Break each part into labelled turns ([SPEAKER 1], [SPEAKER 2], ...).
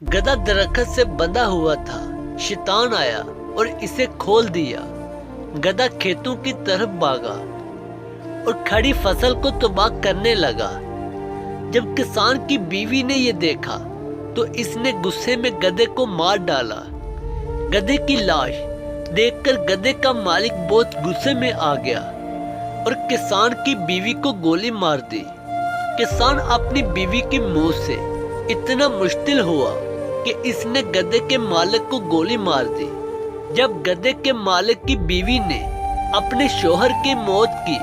[SPEAKER 1] गधा दरख्त से बंधा हुआ था। शैतान आया और इसे खोल दिया। गधा खेतों की तरफ भागा और खड़ी फसल को तबाह करने लगा। जब किसान की बीवी ने ये देखा तो इसने गुस्से में गधे को मार डाला। गधे की लाश देखकर गधे का मालिक बहुत गुस्से में आ गया और किसान की बीवी को गोली मार दी। किसान अपनी बीवी की मौत से इतना मुश्तिल हुआ कि इसने गधे के मालिक को गोली मार दी। जब गधे के मालिक की बीवी ने अपने शोहर की मौत की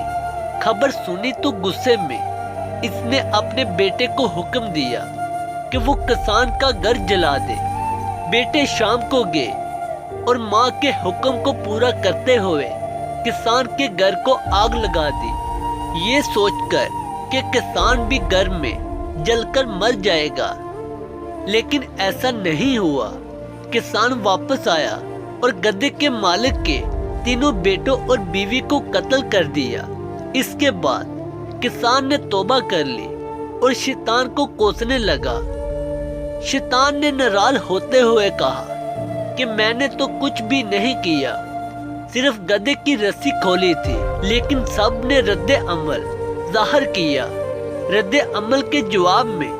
[SPEAKER 1] खबर सुनी तो गुस्से में इसने अपने बेटे को हुक्म दिया कि वो किसान का घर जला दे। बेटे शाम को गए और माँ के हुक्म को पूरा करते हुए किसान के घर को आग लगा दी, ये सोचकर कि किसान भी घर में जलकर मर जाएगा। लेकिन ऐसा नहीं हुआ। किसान वापस आया और गधे के मालिक के तीनों बेटों और बीवी को कत्ल कर दिया। इसके बाद किसान ने तौबा कर ली और शैतान को कोसने लगा। शैतान ने नाराज होते हुए कहा कि मैंने तो कुछ भी नहीं किया, सिर्फ गधे की रस्सी खोली थी। लेकिन सब ने रद्दे अमल ज़ाहिर किया। रद्दे अमल के जवाब में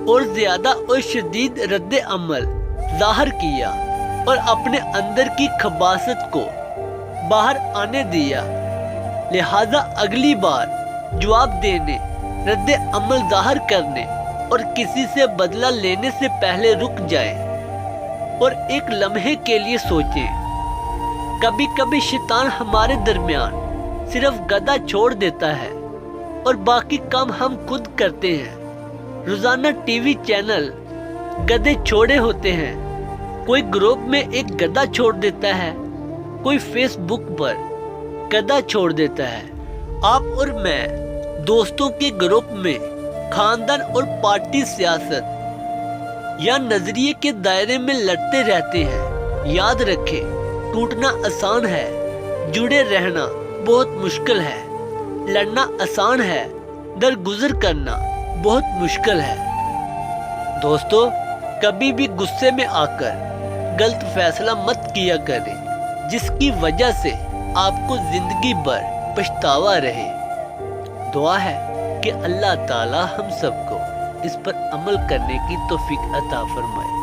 [SPEAKER 1] और ज्यादा और शदीद रद्दे अमल ज़ाहिर किया और अपने अंदर की खबासत को बाहर आने दिया। लिहाजा अगली बार जवाब देने, रद्दे अमल ज़ाहिर करने और किसी से बदला लेने से पहले रुक जाएं और एक लम्हे के लिए सोचें। कभी कभी शैतान हमारे दरमियान सिर्फ गधा छोड़ देता है और बाकी काम हम खुद करते हैं। रोजाना टीवी चैनल गधे छोड़े होते हैं। कोई ग्रुप में एक गधा छोड़ देता है, कोई फेसबुक पर गधा छोड़ देता है। आप और मैं दोस्तों के ग्रुप में खानदान और पार्टी सियासत या नजरिए के दायरे में लड़ते रहते हैं। याद रखें, टूटना आसान है, जुड़े रहना बहुत मुश्किल है। लड़ना आसान है, दरगुजर करना बहुत मुश्किल है। दोस्तों, कभी भी गुस्से में आकर गलत फैसला मत किया करें जिसकी वजह से आपको जिंदगी भर पछतावा रहे। दुआ है कि अल्लाह ताला हम सबको इस पर अमल करने की तौफीक अता फरमाए।